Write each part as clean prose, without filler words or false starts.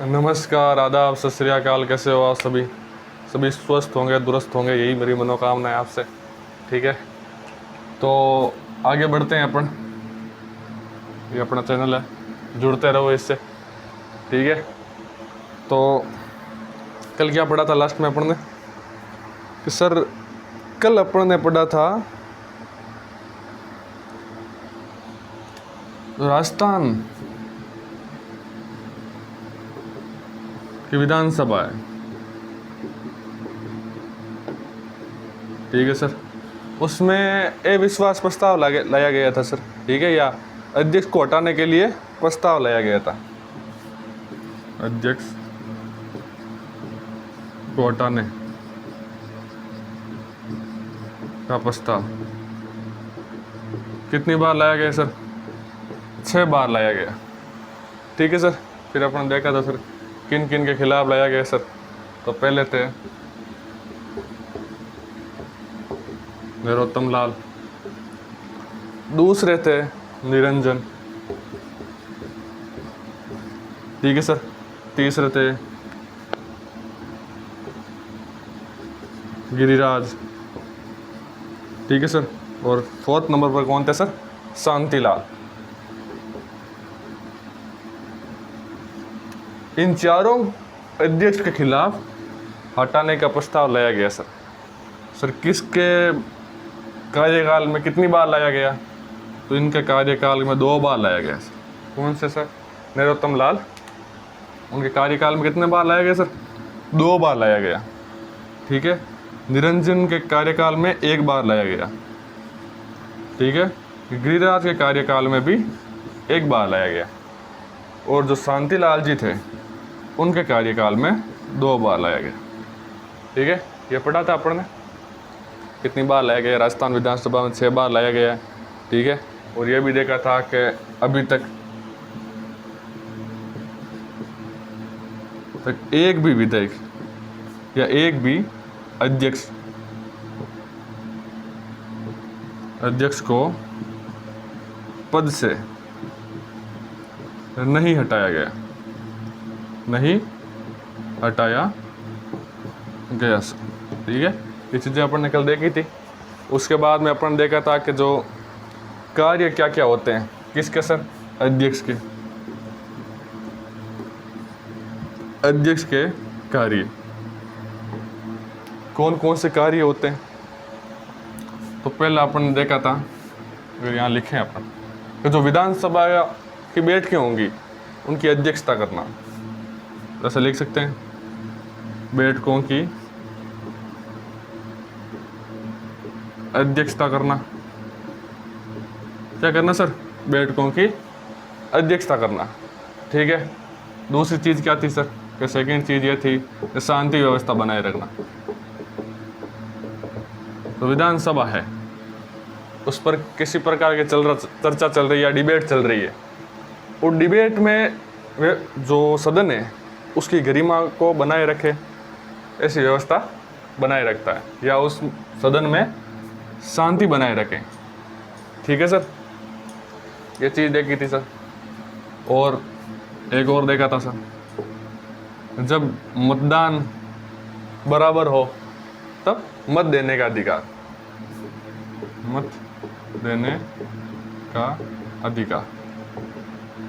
नमस्कार, आदाब, सत श्री अकाल। कैसे हो आप सभी? सभी स्वस्थ होंगे, दुरुस्त होंगे, यही मेरी मनोकामना है आपसे। ठीक है, तो आगे बढ़ते हैं अपन। ये अपना चैनल है, जुड़ते रहो इससे। ठीक है, तो कल क्या पढ़ा था लास्ट में अपन ने कि सर, कल अपन ने पढ़ा था राजस्थान की विधानसभा है। ठीक है सर, उसमें अविश्वास प्रस्ताव लाया गया था सर। ठीक है, या अध्यक्ष को हटाने के लिए प्रस्ताव लाया गया था। अध्यक्ष को हटाने का प्रस्ताव कितनी बार लाया गया सर? 6 बार लाया गया। ठीक है सर, फिर अपन देखा था सर किन किन के खिलाफ लाया गया सर। तो पहले थे नरोत्तम लाल, दूसरे थे निरंजन। ठीक है सर, तीसरे थे गिरिराज। ठीक है सर, और 4th नंबर पर कौन थे सर? शांतिलाल। इन चारों अध्यक्ष के खिलाफ हटाने का प्रस्ताव लाया गया सर। सर किसके कार्यकाल में कितनी बार लाया गया? तो इनके कार्यकाल में 2 बार लाया गया सर। कौन से सर? नरोत्तम लाल, उनके कार्यकाल में कितने बार लाया गया सर? 2 बार लाया गया। ठीक है, निरंजन के कार्यकाल में 1 बार लाया गया। ठीक है, गिरिराज के कार्यकाल में भी 1 बार लाया गया, और जो शांतिलाल जी थे उनके कार्यकाल में 2 बार लाया गया। ठीक है, ये पढ़ा था अपन ने कितनी बार लाया गया। राजस्थान विधानसभा में 6 बार लाया गया। ठीक है, और ये भी देखा था कि अभी तक एक भी विधायक या एक भी अध्यक्ष को पद से नहीं हटाया गया सर। ठीक है, ये चीज़ें अपन ने कल देखी थी। उसके बाद में अपन देखा था कि जो कार्य क्या क्या होते हैं किसके सर? अध्यक्ष के कार्य कौन कौन से कार्य होते हैं? तो पहला अपन ने देखा था, अगर यहाँ लिखे अपन, कि जो विधानसभा की बैठकें होंगी उनकी अध्यक्षता करना। ऐसा लिख सकते हैं, बैठकों की अध्यक्षता करना। क्या करना सर? बैठकों की अध्यक्षता करना। ठीक है, दूसरी चीज़ क्या थी सर? कि सेकंड चीज़ ये थी कि शांति व्यवस्था बनाए रखना। तो विधानसभा है, उस पर किसी प्रकार की चर्चा चल रही है या डिबेट चल रही है, और डिबेट में जो सदन है उसकी गरिमा को बनाए रखे, ऐसी व्यवस्था बनाए रखता है, या उस सदन में शांति बनाए रखें। ठीक है सर, ये चीज़ देखी थी सर। और एक और देखा था सर, जब मतदान बराबर हो तब मत देने का अधिकार।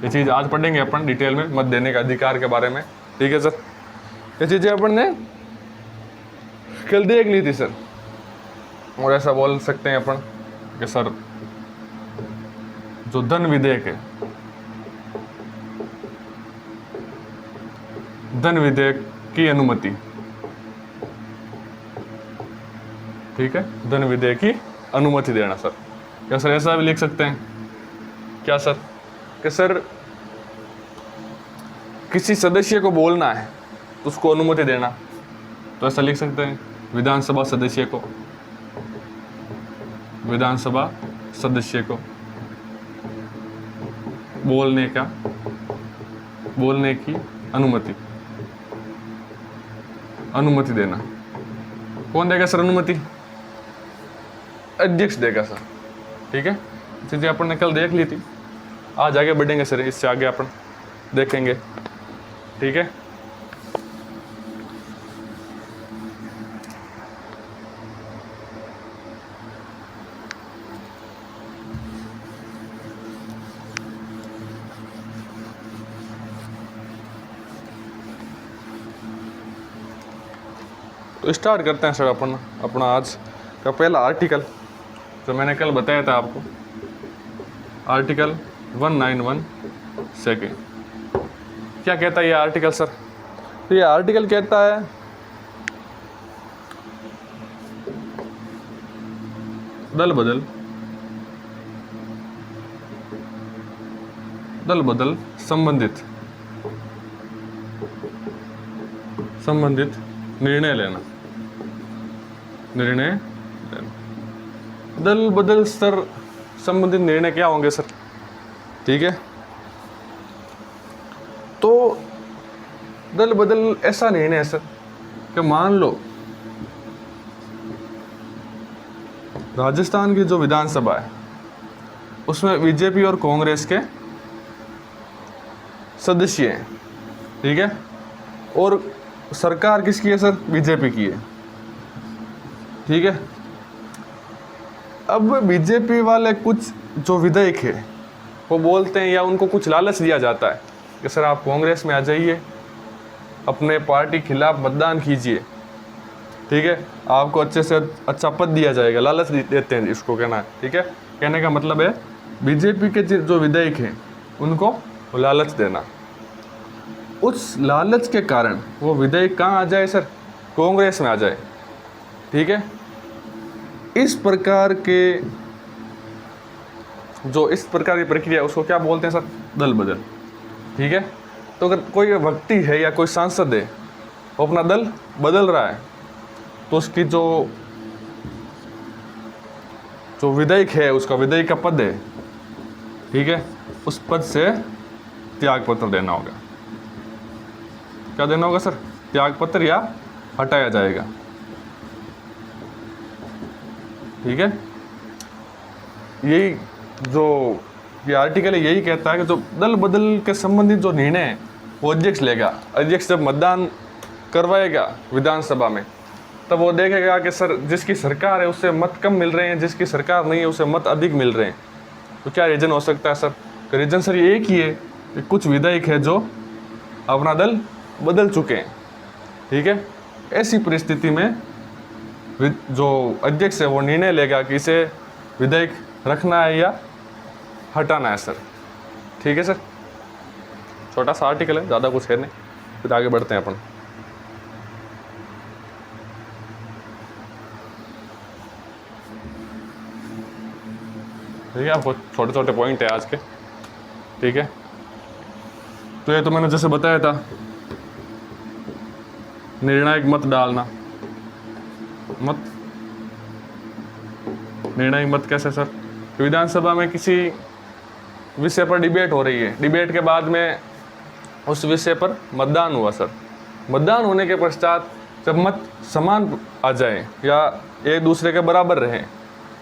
ये चीज़ आज पढ़ेंगे अपन डिटेल में, मत देने का अधिकार के बारे में। ठीक है सर, ये चीज़ें अपन ने कल देख ली थी सर। और ऐसा बोल सकते हैं अपन कि सर, जो धन विधेयक है, धन विधेयक की अनुमति। ठीक है, धन विधेयक की अनुमति देना सर। क्या सर ऐसा भी लिख सकते हैं क्या सर? कि सर किसी सदस्य को बोलना है तो उसको अनुमति देना, तो ऐसा लिख सकते हैं, विधानसभा सदस्य को बोलने की अनुमति देना। कौन देगा सर अनुमति? अध्यक्ष देगा सर। ठीक है, चीज़ें अपन ने कल देख ली थी। आज आगे बढ़ेंगे सर, इससे आगे अपन देखेंगे। ठीक है। तो स्टार्ट करते हैं सर अपना आज का पहला आर्टिकल, जो मैंने कल बताया था आपको, आर्टिकल 191 सेकेंड। क्या कहता है ये आर्टिकल सर? तो ये आर्टिकल कहता है दल बदल संबंधित निर्णय लेना। दल बदल सर संबंधित निर्णय क्या होंगे सर? ठीक है, तो दल बदल ऐसा निर्णय है सर कि मान लो राजस्थान की जो विधानसभा है उसमें बीजेपी और कांग्रेस के सदस्य हैं, ठीक है, और सरकार किसकी है सर? बीजेपी की है, ठीक है। अब बीजेपी वाले कुछ जो विधायक है वो बोलते हैं या उनको कुछ लालच दिया जाता है कि सर आप कांग्रेस में आ जाइए, अपने पार्टी खिलाफ मतदान कीजिए, ठीक है, आपको अच्छे से अच्छा पद दिया जाएगा, लालच देते हैं इसको कहना है, ठीक है। कहने का मतलब है बीजेपी के जो विधायक हैं उनको लालच देना। उस लालच के कारण वो विधायक कहाँ आ जाए सर? कांग्रेस में आ जाए, ठीक है। इस प्रकार की प्रक्रिया उसको क्या बोलते हैं सर? दल बदल, ठीक है। तो अगर कोई व्यक्ति है या कोई सांसद है वो अपना दल बदल रहा है तो उसकी जो विधायक है, उसका विधायक का पद है, ठीक है, उस पद से त्याग पत्र देना होगा। क्या देना होगा सर? त्याग पत्र, या हटाया जाएगा, ठीक है। यही जो ये आर्टिकल है यही कहता है कि जो दल बदल के संबंधित जो निर्णय है वो अध्यक्ष लेगा। अध्यक्ष जब मतदान करवाएगा विधानसभा में तब वो देखेगा कि सर जिसकी सरकार है उससे मत कम मिल रहे हैं, जिसकी सरकार नहीं है उससे मत अधिक मिल रहे हैं। तो क्या रीज़न हो सकता है सर? रीज़न सर ये एक ही है कि कुछ विधायक है जो अपना दल बदल चुके हैं, ठीक है। ऐसी परिस्थिति में जो अध्यक्ष है वो निर्णय लेगा कि इसे विधायक रखना है या हटाना है सर, ठीक है सर। छोटा सा आर्टिकल है, ज़्यादा कुछ है नहीं, फिर आगे बढ़ते हैं अपन। ठीक है, आपको छोटे छोटे पॉइंट है आज के, ठीक है। तो ये तो मैंने जैसे बताया था, निर्णायक मत डालना। निर्णायक मत कैसे सर? विधानसभा में किसी विषय पर डिबेट हो रही है, डिबेट के बाद में उस विषय पर मतदान हुआ सर। मतदान होने के पश्चात जब मत समान आ जाए या एक दूसरे के बराबर रहे,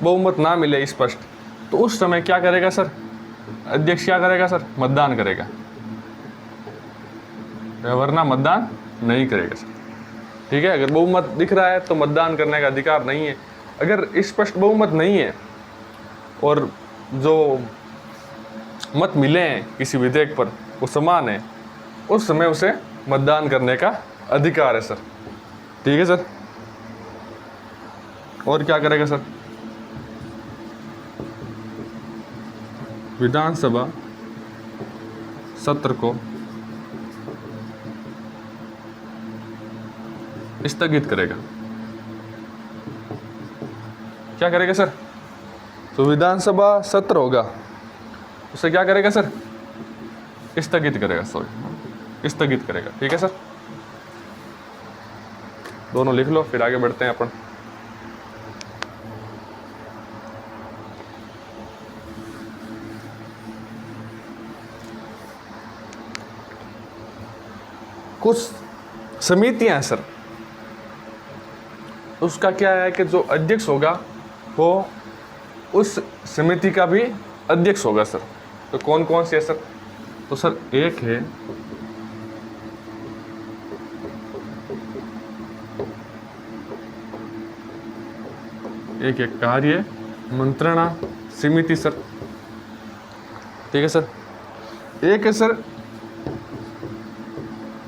बहुमत ना मिले स्पष्ट, तो उस समय क्या करेगा सर? अध्यक्ष क्या करेगा सर? मतदान करेगा, वरना मतदान नहीं करेगा सर, ठीक है। अगर बहुमत दिख रहा है तो मतदान करने का अधिकार नहीं है। अगर स्पष्ट बहुमत नहीं है और जो मत मिले हैं किसी विधेयक पर वो समान है, उस समय उसे मतदान करने का अधिकार है सर, ठीक है सर। और क्या करेगा सर? विधानसभा सत्र को स्थगित करेगा। क्या करेगा सर? तो विधानसभा सत्र होगा उसे क्या करेगा सर? स्थगित करेगा, स्थगित करेगा, ठीक है सर। दोनों लिख लो, फिर आगे बढ़ते हैं अपन। कुछ समितियां हैं सर, उसका क्या है कि जो अध्यक्ष होगा वो उस समिति का भी अध्यक्ष होगा सर। तो कौन कौन सी है सर? तो सर एक है कार्य मंत्रणा समिति सर, ठीक है सर। एक है सर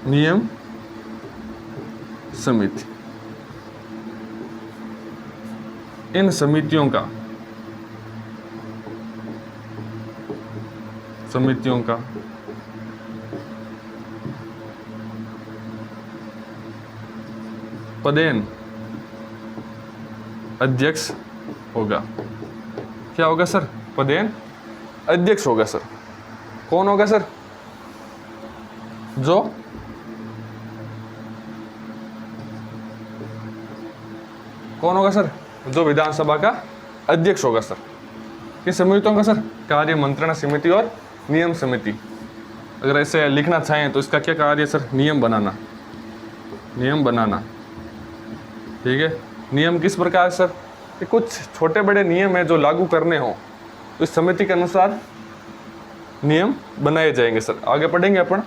नियम समिति, इन समितियों का पदेन अध्यक्ष होगा। क्या होगा सर? पदेन अध्यक्ष होगा सर। कौन होगा सर? जो कौन होगा सर? जो विधानसभा का अध्यक्ष होगा सर। किन समितियों का सर? कार्य मंत्रणा समिति और नियम समिति। अगर ऐसे लिखना चाहें तो इसका क्या कार्य सर? नियम बनाना। ठीक है। नियम किस प्रकार सर? कि कुछ छोटे बड़े नियम है जो लागू करने हो तो इस समिति के अनुसार नियम बनाए जाएंगे सर। आगे पढ़ेंगे अपन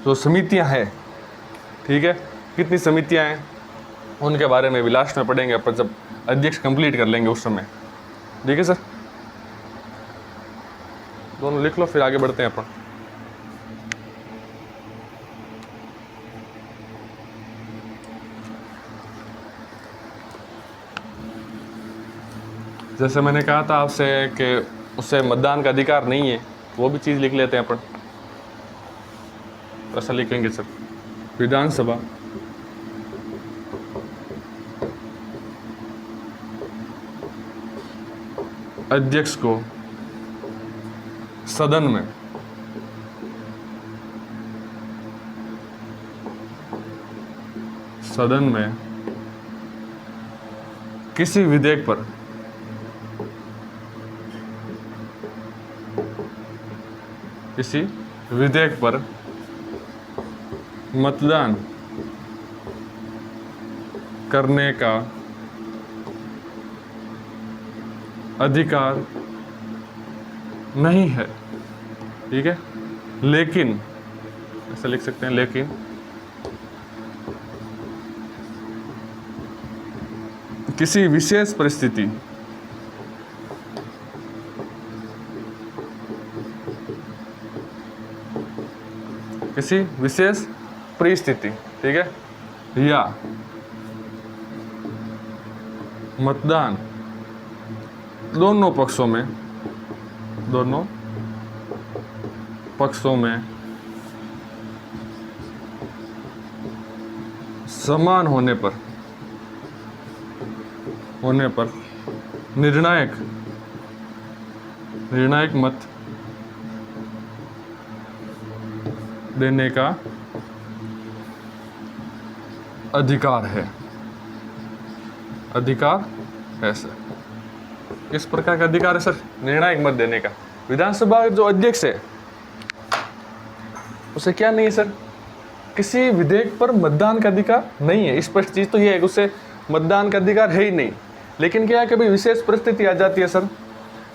जो समितियां हैं, ठीक है, कितनी समितियां हैं उनके बारे में भी लास्ट में पढ़ेंगे अपन, जब अध्यक्ष कंप्लीट कर लेंगे उस समय। ठीक है सर, दोनों लिख लो फिर आगे बढ़ते हैं अपन। जैसे मैंने कहा था आपसे कि उससे मतदान का अधिकार नहीं है, वो भी चीज़ लिख लेते हैं अपन। ऐसा लिखेंगे सर, विधानसभा अध्यक्ष को सदन में किसी विधेयक पर मतदान करने का अधिकार नहीं है। ठीक है, लेकिन ऐसा लिख सकते हैं, लेकिन किसी विशेष परिस्थिति ठीक है, या मतदान दोनों पक्षों में समान होने पर निर्णायक मत देने का अधिकार है सर। किस प्रकार का अधिकार है सर? निर्णायक मत देने का। विधानसभा जो अध्यक्ष है उसे क्या नहीं है सर? किसी विधेयक पर मतदान का अधिकार नहीं है। स्पष्ट चीज तो ये है कि उसे मतदान का अधिकार है ही नहीं। लेकिन क्या है, कभी विशेष परिस्थिति आ जाती है सर।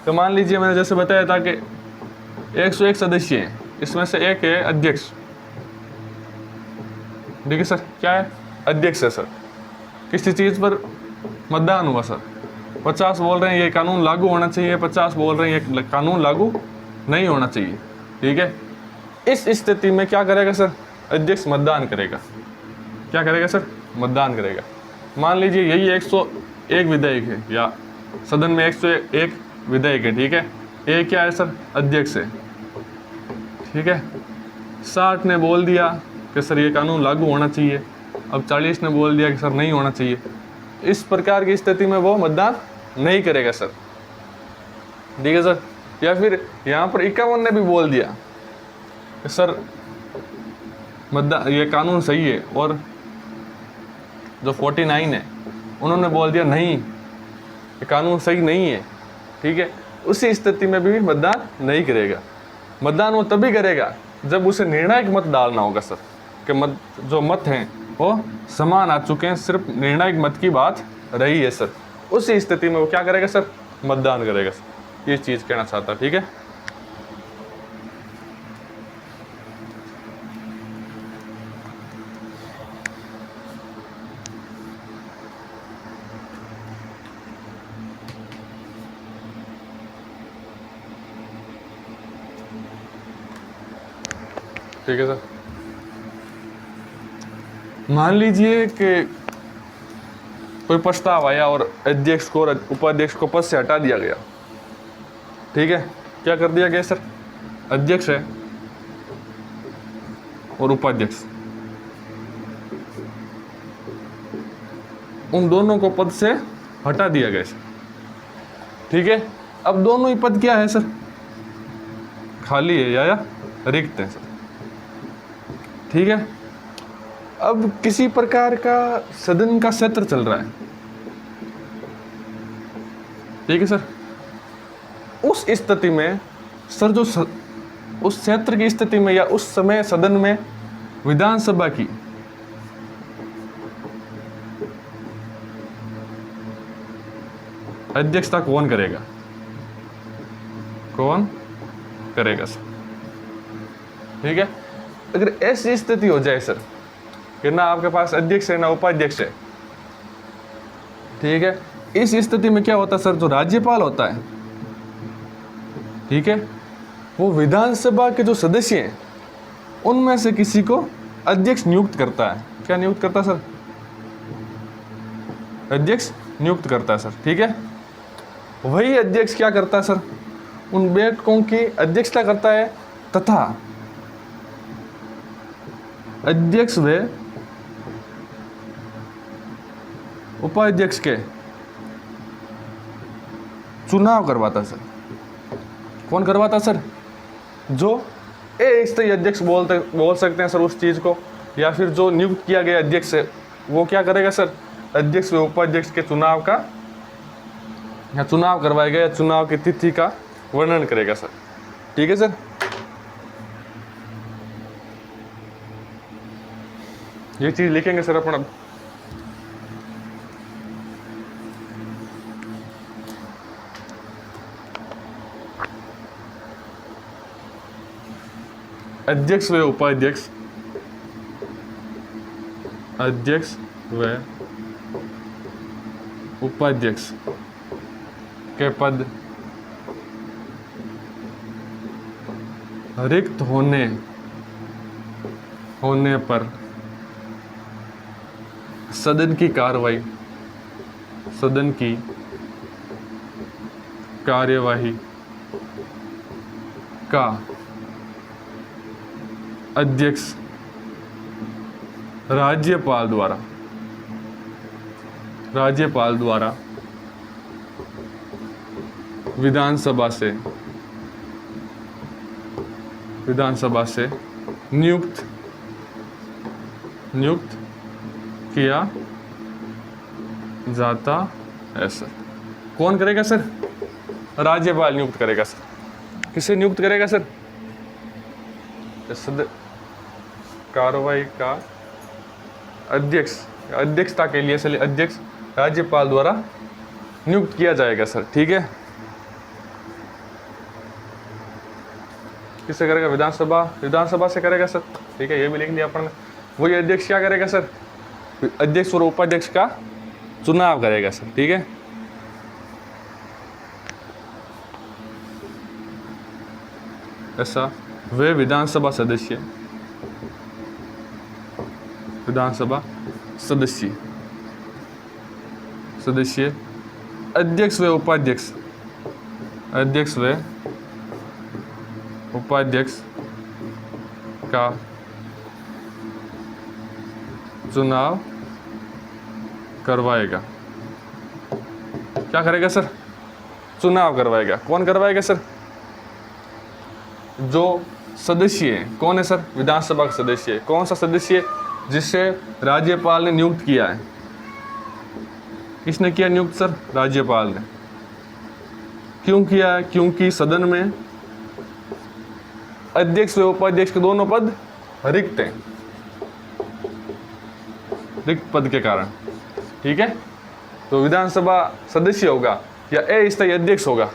तो मान लीजिए मैंने जैसे बताया था कि 101 सदस्य हैं, इसमें से एक है अध्यक्ष। ठीक है सर, क्या है? अध्यक्ष है सर। किसी चीज पर मतदान हुआ सर, 50 बोल रहे हैं ये कानून लागू होना चाहिए, 50 बोल रहे हैं ये कानून लागू नहीं होना चाहिए। ठीक है, इस स्थिति में क्या करेगा सर? अध्यक्ष मतदान करेगा। क्या करेगा सर? मतदान करेगा। मान लीजिए यही 101 विधेयक है या सदन में 101 विधेयक है। ठीक है, ये क्या है सर? अध्यक्ष है। ठीक है, 60 ने बोल दिया कि सर ये कानून लागू होना चाहिए, अब 40 ने बोल दिया कि सर नहीं होना चाहिए। इस प्रकार की स्थिति में वो मतदान नहीं करेगा सर। ठीक है सर, या फिर यहाँ पर 51 ने भी बोल दिया कि सर मतदान ये कानून सही है, और जो 49 है उन्होंने बोल दिया नहीं ये कानून सही नहीं है। ठीक है, उसी स्थिति में भी मतदान नहीं करेगा। मतदान वो तभी करेगा जब उसे निर्णायक मत डालना होगा सर, कि जो मत हैं वो समान आ चुके हैं, सिर्फ निर्णायक मत की बात रही है सर। उसी स्थिति में वो क्या करेगा सर? मतदान करेगा सर। ये चीज़ कहना चाहता। ठीक है, ठीक है सर। मान लीजिए कि कोई प्रस्ताव आया और अध्यक्ष को और उपाध्यक्ष को पद से हटा दिया गया, ठीक है, क्या कर दिया गया सर? अध्यक्ष है और उपाध्यक्ष, उन दोनों को पद से हटा दिया गया सर, ठीक है। अब दोनों ही पद क्या है सर? खाली है या रिक्त है सर, ठीक है। अब किसी प्रकार का सदन का सत्र चल रहा है, ठीक है सर। उस स्थिति में सर उस क्षेत्र की स्थिति में या उस समय सदन में विधानसभा की अध्यक्षता कौन करेगा? कौन करेगा सर, ठीक है। अगर ऐसी स्थिति हो जाए सर कि ना आपके पास अध्यक्ष है ना उपाध्यक्ष है, ठीक है, इस स्थिति में क्या होता है सर? जो राज्यपाल होता है, ठीक है, वो विधानसभा के जो सदस्य हैं उनमें से किसी को अध्यक्ष नियुक्त करता है। क्या नियुक्त करता है सर? अध्यक्ष नियुक्त करता है सर, ठीक है। वही अध्यक्ष क्या करता है सर? उन बैठकों की अध्यक्षता करता है तथा अध्यक्ष व उपाध्यक्ष के चुनाव करवाता सर। कौन करवाता सर? जो स्थायी अध्यक्ष बोल सकते हैं सर उस चीज को, या फिर जो नियुक्त किया गया अध्यक्ष है वो क्या करेगा सर? अध्यक्ष व उपाध्यक्ष के चुनाव का या चुनाव करवाएगा या चुनाव की तिथि का वर्णन करेगा सर, ठीक है सर। ये चीज लिखेंगे सर अपन अब। अध्यक्ष व उपाध्यक्ष, अध्यक्ष व उपाध्यक्ष के पद रिक्त होने पर सदन की कार्यवाही का अध्यक्ष राज्यपाल द्वारा विधानसभा से नियुक्त किया जाता है सर। कौन करेगा सर? राज्यपाल नियुक्त करेगा सर। किसे नियुक्त करेगा सर? कार्रवाई का अध्यक्षता के लिए सर अध्यक्ष राज्यपाल द्वारा नियुक्त किया जाएगा सर, ठीक है। किससे करेगा? विधानसभा से करेगा सर, ठीक है, ये भी लिख लिया अपन ने। वही अध्यक्ष क्या करेगा सर? अध्यक्ष और उपाध्यक्ष का चुनाव करेगा सर, ठीक है। ऐसा वे विधानसभा सदस्य अध्यक्ष व उपाध्यक्ष का चुनाव करवाएगा। क्या करेगा सर? चुनाव करवाएगा। कौन करवाएगा सर? जो सदस्य है। कौन है सर? विधानसभा का सदस्य है। कौन सा सदस्य? जिसे राज्यपाल ने नियुक्त किया है। किसने किया नियुक्त सर? राज्यपाल ने। क्यों किया है? क्योंकि सदन में अध्यक्ष व उपाध्यक्ष के दोनों पद रिक्त हैं, रिक्त पद के कारण, ठीक है। तो विधानसभा सदस्य होगा या अस्थायी अध्यक्ष होगा,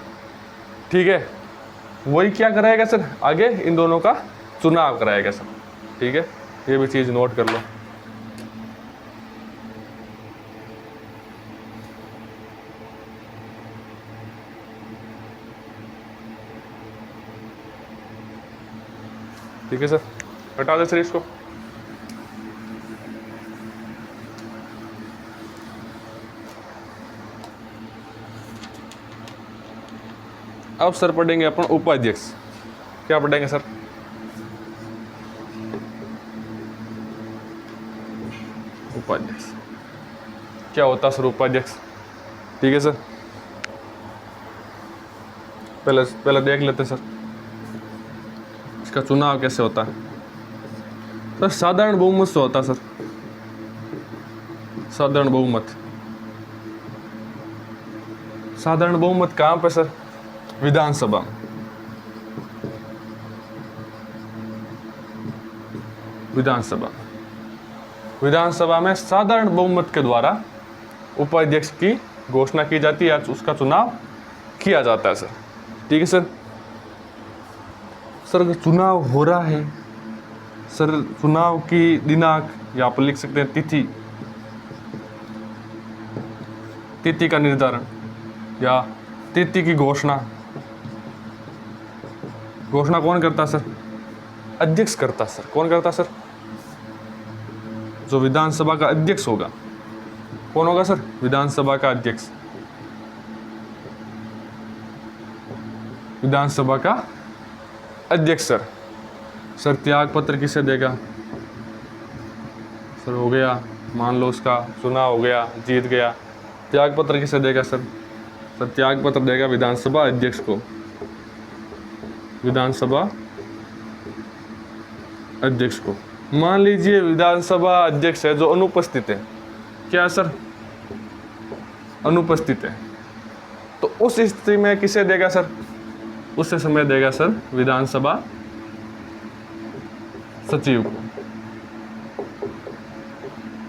ठीक है, वही क्या कराएगा सर? आगे इन दोनों का चुनाव कराएगा सर, ठीक है। ये भी चीज नोट कर लो। ठीक है सर, हटा दे सर इसको। अब सर पढ़ेंगे अपन उपाध्यक्ष। क्या पढ़ेंगे सर? उपाध्यक्ष क्या होता है सर? उपाध्यक्ष, ठीक है सर, पहले देख लेते हैं सर इसका चुनाव कैसे होता है। सर साधारण बहुमत से होता है सर, साधारण बहुमत। साधारण बहुमत कहाँ पे सर? विधानसभा में। विधानसभा में साधारण बहुमत के द्वारा उपाध्यक्ष की घोषणा की जाती है या उसका चुनाव किया जाता है सर, ठीक है सर। सर अगर चुनाव हो रहा है सर, चुनाव की दिनांक या आप लिख सकते हैं तिथि, तिथि का निर्धारण या तिथि की घोषणा। घोषणा कौन करता सर? अध्यक्ष करता सर। कौन करता सर? जो विधानसभा का अध्यक्ष होगा। कौन होगा सर? विधानसभा का अध्यक्ष। विधानसभा का अध्यक्ष सर। सर त्याग पत्र किसे देगा? सर हो गया, मान लो उसका चुनाव हो गया, जीत गया, त्याग पत्र किसे देगा सर? सर त्याग पत्र देगा विधानसभा अध्यक्ष को। विधानसभा अध्यक्ष को। मान लीजिए विधानसभा अध्यक्ष है जो अनुपस्थित है। क्या सर? अनुपस्थित है, तो उस स्थिति में किसे देगा सर? उस समय देगा सर विधानसभा सचिव को।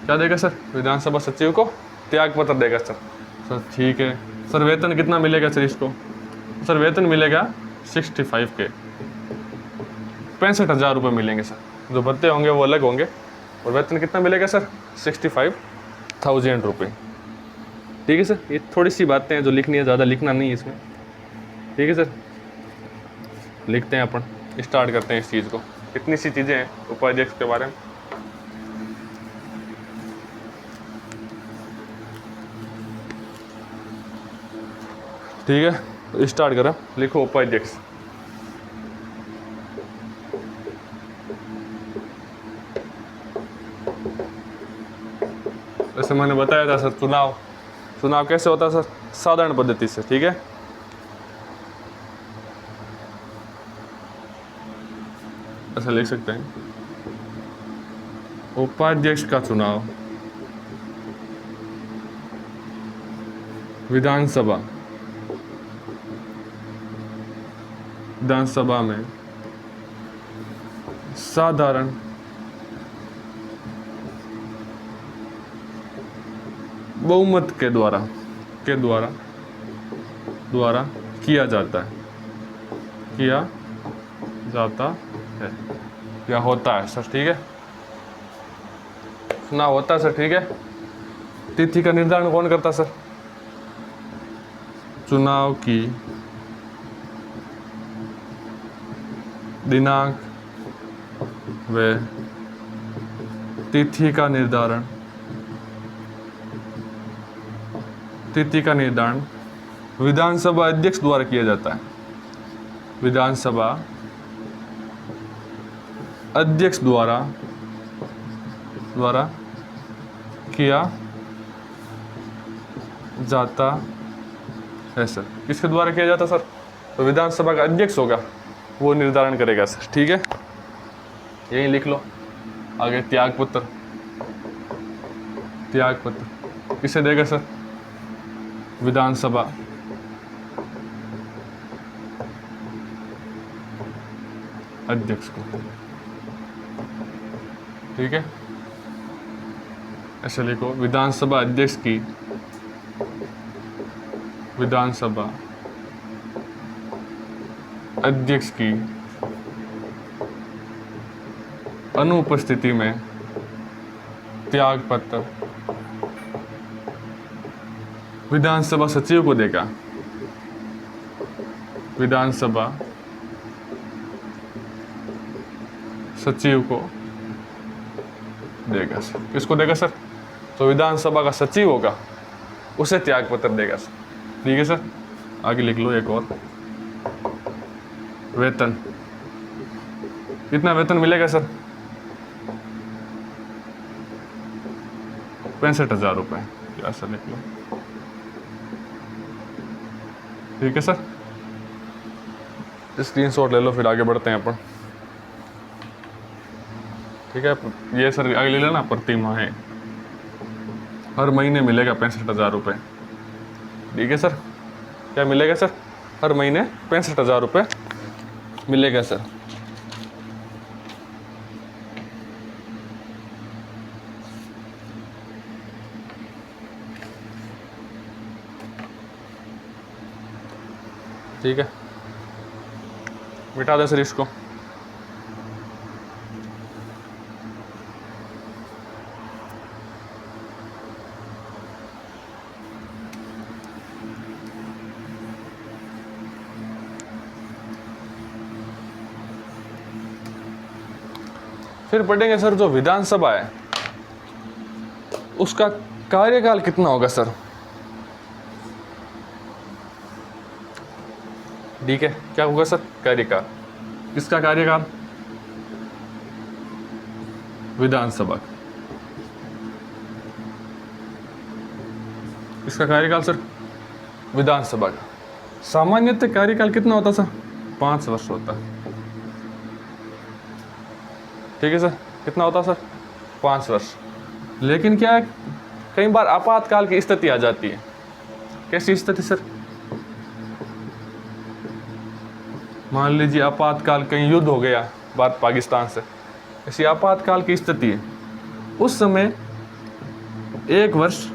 क्या देगा सर? विधानसभा सचिव को त्याग पत्र देगा सर। सर ठीक है सर, वेतन कितना मिलेगा सर इसको? सर वेतन मिलेगा 65 के 65,000 रुपये मिलेंगे सर। जो भत्ते होंगे वो अलग होंगे, और वेतन कितना मिलेगा सर? 65,000 रुपये, ठीक है सर। ये थोड़ी सी बातें हैं जो लिखनी है, ज़्यादा लिखना नहीं है इसमें, ठीक है सर। लिखते हैं अपन, स्टार्ट करते हैं इस चीज़ को। इतनी सी चीज़ें हैं उपाध्यक्ष के बारे में। ठीक है, स्टार्ट करें। लिखो उपाध्यक्ष। जैसे मैंने बताया था सर, चुनाव कैसे होता है सर? साधारण पद्धति से, ठीक है। ऐसा लिख सकते हैं, उपाध्यक्ष का चुनाव विधानसभा में साधारण बहुमत के द्वारा किया जाता है या होता है सर, ठीक है। चुनाव होता है सर, ठीक है। तिथि का निर्धारण कौन करता सर? चुनाव की दिनांक व तिथि का निर्धारण विधानसभा अध्यक्ष द्वारा किया जाता है। विधानसभा अध्यक्ष द्वारा किया जाता है सर। किसके द्वारा किया जाता सर? तो विधानसभा का अध्यक्ष होगा, वो निर्धारण करेगा सर, ठीक है। यही लिख लो। आगे त्याग पत्र किसे देगा सर? विधानसभा अध्यक्ष को, ठीक है। ऐसे लिखो, विधानसभा अध्यक्ष की अनुपस्थिति में त्याग पत्र विधानसभा सचिव को देगा। विधानसभा सचिव को देगा सर। किसको देगा सर? तो विधानसभा का सचिव होगा, उसे त्याग पत्र देगा सर, ठीक है सर। आगे लिख लो एक और। वेतन, कितना वेतन मिलेगा सर? 65,000 रुपये, क्या सर लिख लो। ठीक है सर, स्क्रीनशॉट ले लो, फिर आगे बढ़ते हैं अपन। ठीक है, ये सर आगे ले लेना, प्रति माह है, हर महीने मिलेगा 65,000 रुपये। ठीक है सर, क्या मिलेगा सर? हर महीने 65,000 रुपये मिलेगा सर। ठीक है, मिटा दें सर इसको। फिर पढ़ेंगे सर जो विधानसभा है उसका कार्यकाल कितना होगा सर। ठीक है, क्या होगा सर? कार्यकाल, किसका कार्यकाल? विधानसभा। इसका कार्यकाल सर विधानसभा का। सामान्यतः कार्यकाल कितना होता सर? 5 वर्ष होता है। ठीक है सर, कितना होता सर? 5 वर्ष। लेकिन क्या है, कई बार आपातकाल की स्थिति आ जाती है। कैसी स्थिति सर? मान लीजिए आपातकाल, कहीं युद्ध हो गया भारत पाकिस्तान से, ऐसी आपातकाल की स्थिति है, उस समय 1 वर्ष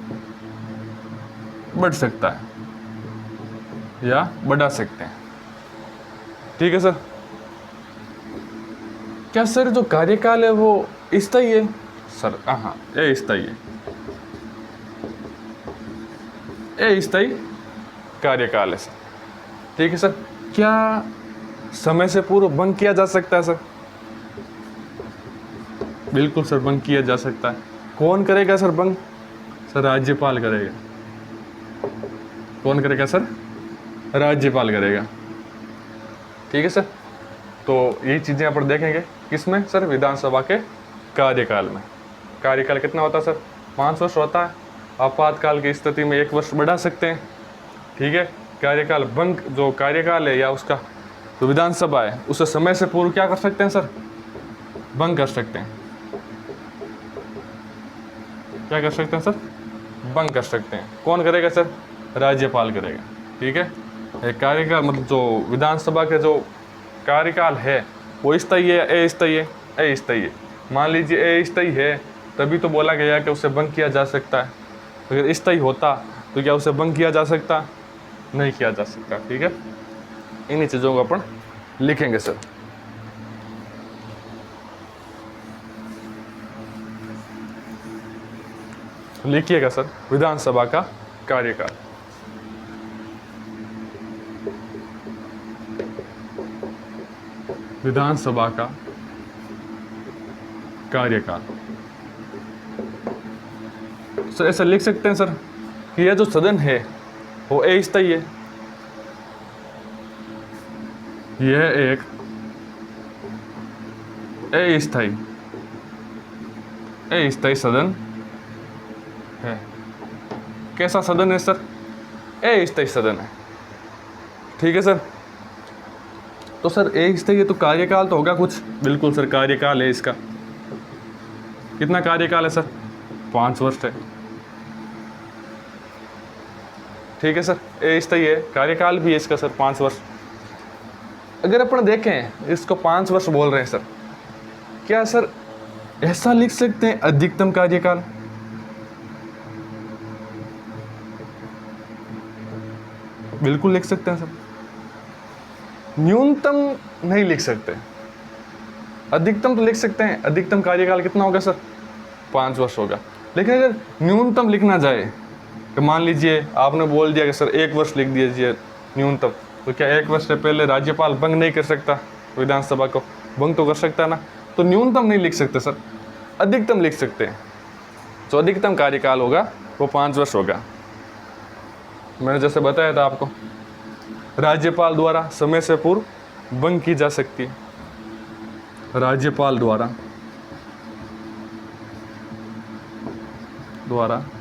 बढ़ सकता है या बढ़ा सकते हैं। ठीक है सर, क्या सर जो कार्यकाल है वो स्थायी है सर? हाँ, ये स्थायी है, ये स्थायी कार्यकाल है सर। ठीक है सर, क्या समय से पूर्व भंग किया जा सकता है सर? बिल्कुल सर, भंग किया जा सकता है। कौन करेगा सर भंग? सर राज्यपाल करेगा। कौन करेगा सर? राज्यपाल करेगा। ठीक है सर, तो यही चीज़ें अपन देखेंगे किसमें सर? विधानसभा के कार्यकाल में। कार्यकाल कितना होता है सर? 5 वर्ष होता है। आपातकाल की स्थिति में 1 वर्ष बढ़ा सकते हैं। ठीक है, कार्यकाल भंग, जो कार्यकाल है या उसका जो विधानसभा है उसे समय से पूर्व क्या कर सकते हैं सर? भंग कर सकते हैं। क्या कर सकते हैं सर? भंग कर सकते हैं। कौन करेगा सर? राज्यपाल करेगा। ठीक है, कार्यकाल मतलब जो विधानसभा के जो कार्यकाल है वो स्थायी है, अस्थायी है? अस्थायी है। मान लीजिए अस्थायी है, तभी तो बोला गया कि उसे भंग किया जा सकता है। अगर स्थायी होता तो क्या उसे भंग किया जा सकता? नहीं किया जा सकता। ठीक है, इन्हीं चीज़ों को अपन लिखेंगे सर। लिखिएगा सर, विधानसभा का कार्यकाल। विधानसभा का कार्यकाल सर ऐसा लिख सकते हैं सर कि यह जो सदन है वो अस्थायी है। यह एक अस्थायी सदन है। कैसा सदन है सर? अस्थायी सदन है। ठीक है सर, तो सर अस्थायी तो कार्यकाल तो होगा कुछ? बिल्कुल सर, कार्यकाल है इसका। कितना कार्यकाल है सर? 5 वर्ष है। ठीक है सर, अस्थायी है, कार्यकाल भी है इसका सर 5 वर्ष। अगर अपन देखें इसको 5 वर्ष बोल रहे हैं सर, क्या सर ऐसा लिख सकते हैं अधिकतम कार्यकाल? बिल्कुल लिख सकते हैं सर। न्यूनतम नहीं लिख सकते, अधिकतम तो लिख सकते हैं। अधिकतम कार्यकाल कितना होगा सर? 5 वर्ष होगा। लेकिन अगर न्यूनतम लिखना जाए तो मान लीजिए आपने बोल दिया कि सर 1 वर्ष लिख दीजिए न्यूनतम, तो क्या 1 वर्ष से पहले राज्यपाल भंग नहीं कर सकता? विधानसभा को भंग तो कर सकता है ना। तो न्यूनतम नहीं लिख सकते सर, अधिकतम लिख सकते हैं। जो अधिकतम कार्यकाल होगा वो 5 वर्ष होगा। मैंने जैसे बताया था आपको, राज्यपाल द्वारा समय से पूर्व भंग की जा सकती है राज्यपाल द्वारा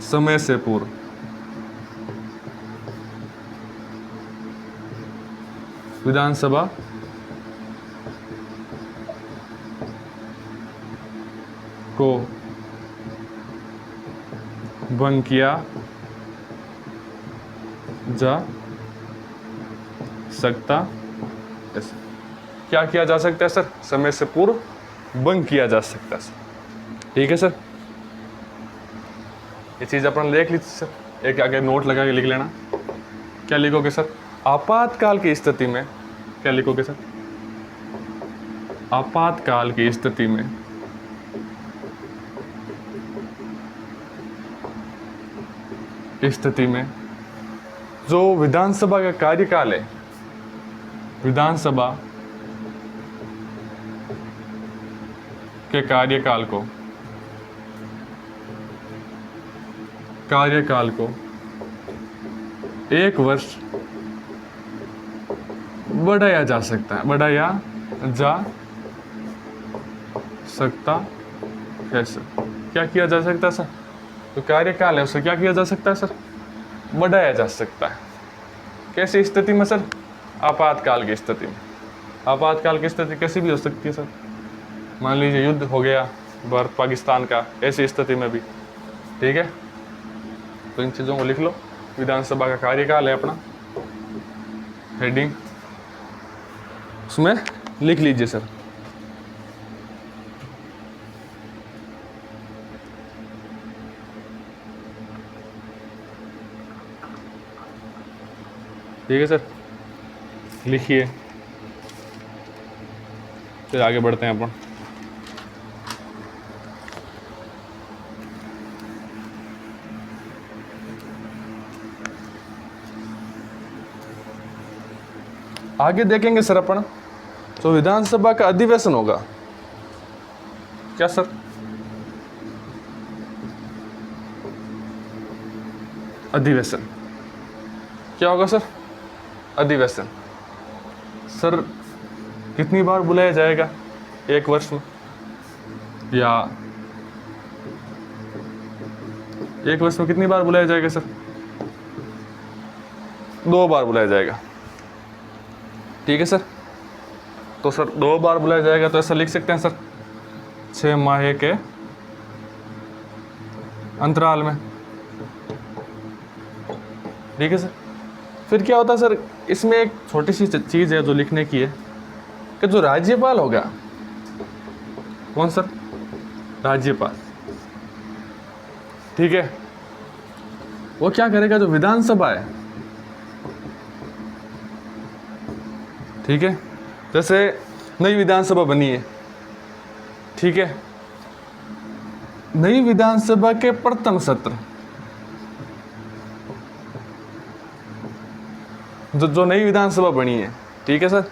समय से पूर्व। विधानसभा को भंग किया जा सकता है। क्या किया जा सकता है सर? समय से पूर्व भंग किया जा सकता है सर। ठीक है सर, ये चीज अपन देख लीजिए सर। एक आगे नोट लगा के लिख लेना। क्या लिखोगे सर? आपातकाल की स्थिति में क्या लिखोगे सर? आपातकाल की स्थिति में जो विधानसभा का कार्यकाल है, विधानसभा के कार्यकाल को 1 वर्ष बढ़ाया जा सकता है सर। क्या किया जा सकता है सर? तो कार्यकाल है उसे क्या किया जा सकता है सर? बढ़ाया जा सकता है। कैसी स्थिति में सर? आपातकाल की स्थिति में। आपातकाल की स्थिति कैसी भी हो सकती है सर। मान लीजिए युद्ध हो गया भारत पाकिस्तान का, ऐसी स्थिति में भी। ठीक है, तो इन चीज़ों को लिख लो। विधानसभा का कार्यकाल है अपना, हेडिंग उसमें लिख लीजिए सर। ठीक है सर, लिखिए, फिर आगे बढ़ते हैं अपन। आगे देखेंगे सर अपन, तो विधानसभा का अधिवेशन होगा। क्या सर? अधिवेशन क्या होगा सर? अधिवेशन सर कितनी बार बुलाया जाएगा 1 वर्ष में? या 1 वर्ष में कितनी बार बुलाया जाएगा सर? 2 बार बुलाया जाएगा। ठीक है सर, तो सर 2 बार बुलाया जाएगा, तो ऐसा लिख सकते हैं सर 6 माह के अंतराल में। ठीक है सर, फिर क्या होता है सर, इसमें एक छोटी सी चीज़ है जो लिखने की है कि जो राज्यपाल होगा, कौन सर? राज्यपाल। ठीक है, वो क्या करेगा? जो विधानसभा है, ठीक है, जैसे नई विधानसभा बनी है, ठीक है, नई विधानसभा के प्रथम सत्र, जो नई विधानसभा बनी है, ठीक है सर,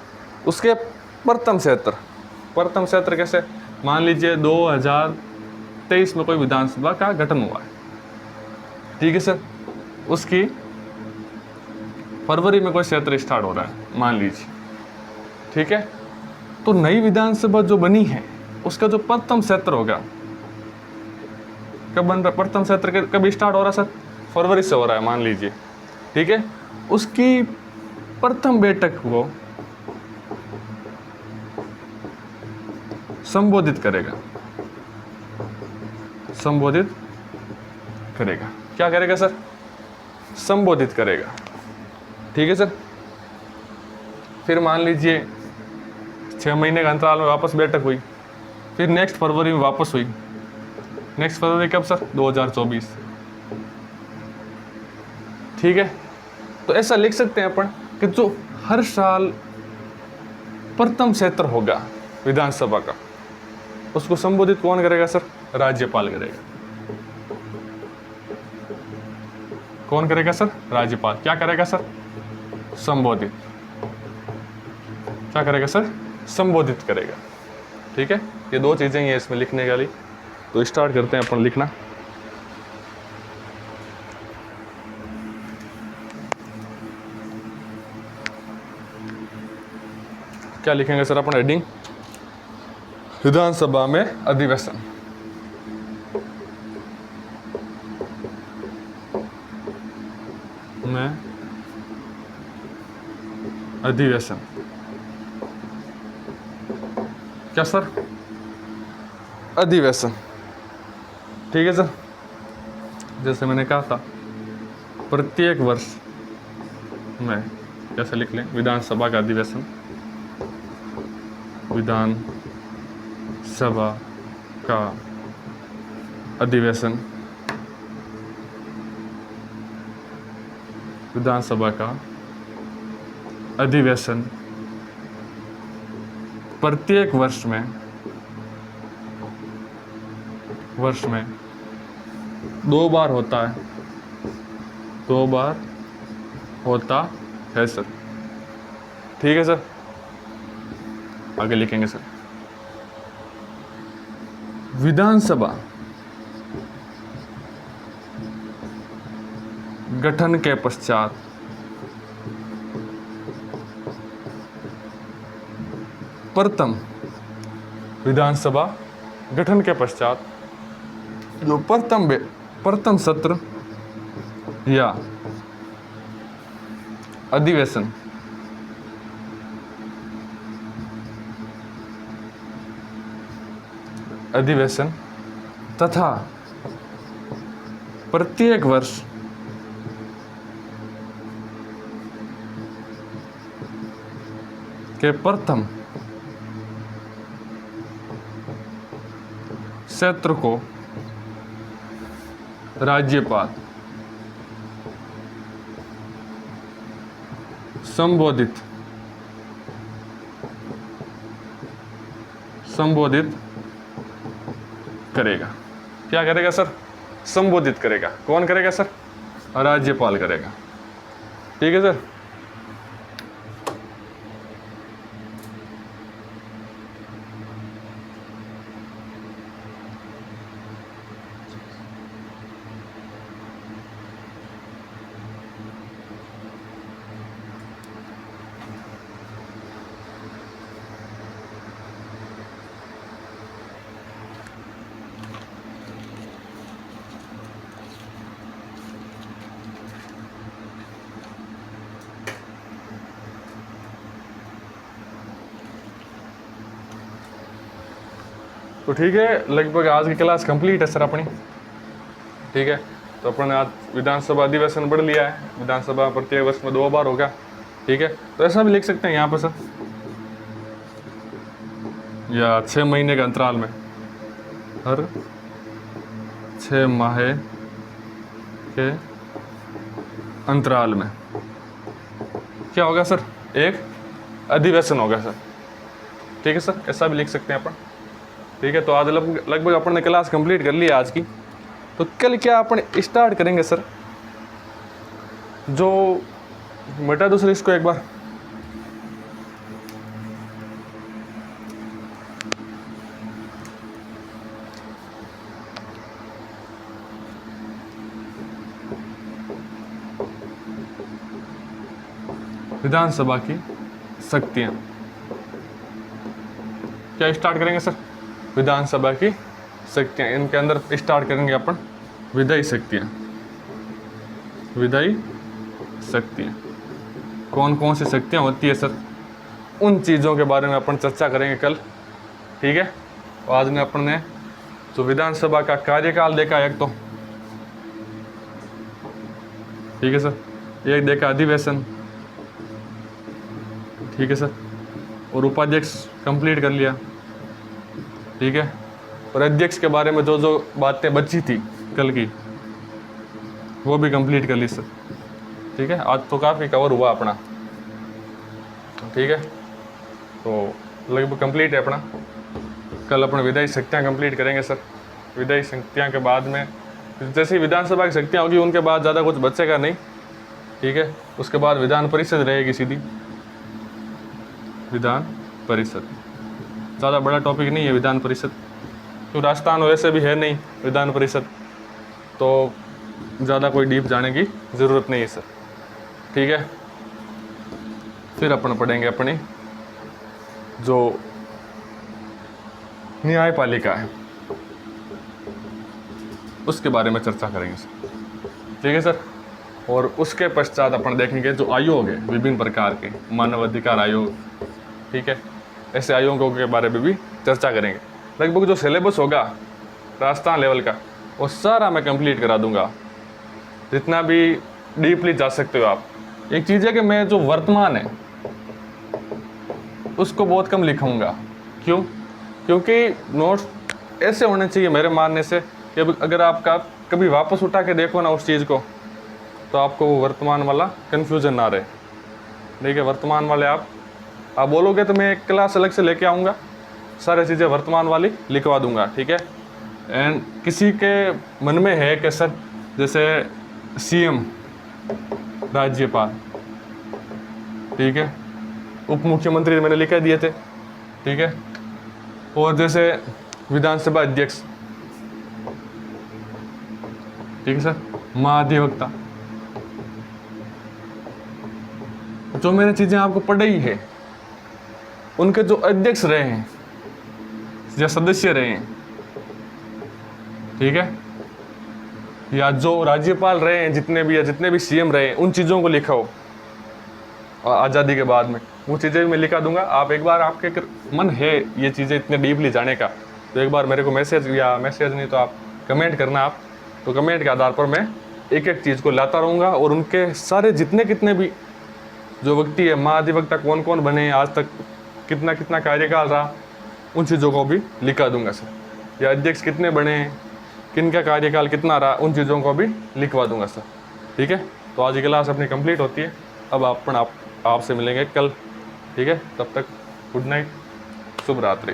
उसके प्रथम सत्र कैसे? मान लीजिए 2023 में कोई विधानसभा का गठन हुआ है, ठीक है सर, उसकी फरवरी में कोई सत्र स्टार्ट हो रहा है मान लीजिए, ठीक है, तो नई विधानसभा जो बनी है उसका जो प्रथम सत्र होगा, कब बन रहा? प्रथम सत्र कब स्टार्ट हो रहा है सर? फरवरी से हो रहा है मान लीजिए, ठीक है, उसकी प्रथम बैठक को संबोधित करेगा। क्या करेगा सर? संबोधित करेगा। ठीक है सर, फिर मान लीजिए 6 महीने के अंतराल में वापस बैठक हुई, फिर नेक्स्ट फरवरी में वापस हुई। नेक्स्ट फरवरी कब सर? 2024। ठीक है, तो ऐसा लिख सकते हैं अपन कि जो हर साल प्रथम सत्र होगा विधानसभा का, उसको संबोधित कौन करेगा सर? राज्यपाल करेगा। कौन करेगा सर? राज्यपाल। क्या करेगा सर? संबोधित। क्या करेगा सर? संबोधित करेगा। ठीक है, ये 2 चीजें ही हैं इसमें लिखने वाली। तो स्टार्ट करते हैं अपन लिखना। क्या लिखेंगे सर अपन हेडिंग, विधानसभा में अधिवेशन। में अधिवेशन, क्या सर, अधिवेशन, ठीक है सर। जैसे मैंने कहा था प्रत्येक वर्ष में कैसे लिख लें, विधानसभा का अधिवेशन, विधानसभा का अधिवेशन, विधानसभा का अधिवेशन प्रत्येक वर्ष में 2 बार होता है, 2 बार होता है सर, ठीक है सर। आगे लिखेंगे सर, विधानसभा गठन के पश्चात प्रथम, विधानसभा गठन के पश्चात जो प्रथम सत्र या अधिवेशन तथा प्रत्येक वर्ष के प्रथम सत्र को राज्यपाल संबोधित करेगा। क्या करेगा सर, संबोधित करेगा। कौन करेगा सर, राज्यपाल करेगा, ठीक है सर। तो ठीक है, लगभग आज की क्लास कंप्लीट है सर अपनी, ठीक है। तो अपन ने आज विधानसभा अधिवेशन पढ़ लिया है, विधानसभा प्रत्येक वर्ष में 2 बार होगा, ठीक है। तो ऐसा भी लिख सकते हैं यहाँ पर सर, या 6 महीने के अंतराल में, हर 6 माह के अंतराल में क्या होगा सर, एक अधिवेशन होगा सर, ठीक है सर। ऐसा भी लिख सकते हैं अपन, ठीक है। तो आज लगभग अपन ने क्लास कंप्लीट कर ली आज की। तो कल क्या अपन स्टार्ट करेंगे सर, जो मिटा दो सर इसको एक बार, विधानसभा की शक्तियां। क्या स्टार्ट करेंगे सर, विधानसभा की शक्तियां। इनके अंदर स्टार्ट करेंगे अपन विधायी शक्तियां। विधायी शक्तियां कौन कौन सी शक्तियां होती है सर, उन चीज़ों के बारे में अपन चर्चा करेंगे कल, ठीक है। और आज में अपन ने जो विधानसभा का कार्यकाल देखा एक, तो ठीक है सर, एक देखा अधिवेशन, ठीक है सर, और उपाध्यक्ष कंप्लीट कर लिया, ठीक है। और अध्यक्ष के बारे में जो जो बातें बची थी कल की, वो भी कंप्लीट कर ली सर, ठीक है। आज तो काफ़ी कवर हुआ अपना, ठीक है। तो लगभग कंप्लीट है अपना। कल अपन विधायी शक्तियाँ कंप्लीट करेंगे सर। विधायी शक्तियाँ के बाद में जैसी विधानसभा की शक्तियाँ होगी उनके बाद ज़्यादा कुछ बचेगा नहीं, ठीक है। उसके बाद विधान परिषद रहेगी सीधी, विधान परिषद। ज़्यादा बड़ा टॉपिक नहीं है विधान परिषद, तो राजस्थान वैसे भी है नहीं विधान परिषद, तो ज़्यादा कोई डीप जाने की ज़रूरत नहीं है सर, ठीक है। फिर अपन पढ़ेंगे अपनी जो न्यायपालिका है उसके बारे में चर्चा करेंगे सर। ठीक है सर। और उसके पश्चात अपन देखेंगे जो आयोग है विभिन्न प्रकार के, मानव अधिकार आयोग, ठीक है, ऐसे आयोगों के बारे में भी चर्चा करेंगे। लगभग जो सिलेबस होगा राजस्थान लेवल का वो सारा मैं कंप्लीट करा दूंगा, जितना भी डीपली जा सकते हो आप। एक चीज़ है कि मैं जो वर्तमान है उसको बहुत कम लिखूंगा। क्यों? क्योंकि नोट्स ऐसे होने चाहिए मेरे मानने से कि अगर आपका कभी वापस उठा के देखो ना उस चीज़ को, तो आपको वो वर्तमान वाला कन्फ्यूज़न ना रहे। ठीक है, वर्तमान वाले आप बोलोगे तो मैं एक क्लास अलग से लेके आऊँगा, सारी चीज़ें वर्तमान वाली लिखवा दूंगा। ठीक है। एंड किसी के मन में है कि सर जैसे सीएम, राज्यपाल, ठीक है, उप मुख्यमंत्री मैंने लिखा दिए थे, ठीक है, और जैसे विधानसभा अध्यक्ष, ठीक है सर, महाधिवक्ता, जो मैंने चीज़ें आपको पढ़ाई है उनके जो अध्यक्ष रहे हैं या सदस्य रहे हैं, ठीक है, या जो राज्यपाल रहे हैं, जितने भी सीएम रहे हैं, उन चीज़ों को लिखा हो आज़ादी के बाद में, वो चीज़ें मैं लिखा दूंगा। आप एक बार आपके मन है ये चीज़ें इतने डीपली जाने का, तो एक बार मेरे को मैसेज नहीं तो आप कमेंट करना। आप तो कमेंट के आधार पर मैं एक एक चीज़ को लाता रहूँगा और उनके सारे कितने भी जो व्यक्ति है, महाधिवक्ता कौन कौन बने आज तक, कितना कार्यकाल रहा, उन चीज़ों को भी लिखा दूंगा सर। या अध्यक्ष कितने बने, किनका कार्यकाल कितना रहा, उन चीज़ों को भी लिखवा दूंगा सर। ठीक है। तो आज की क्लास अपनी कंप्लीट होती है। अब आपसे मिलेंगे कल। ठीक है, तब तक गुड नाइट, शुभ रात्रि।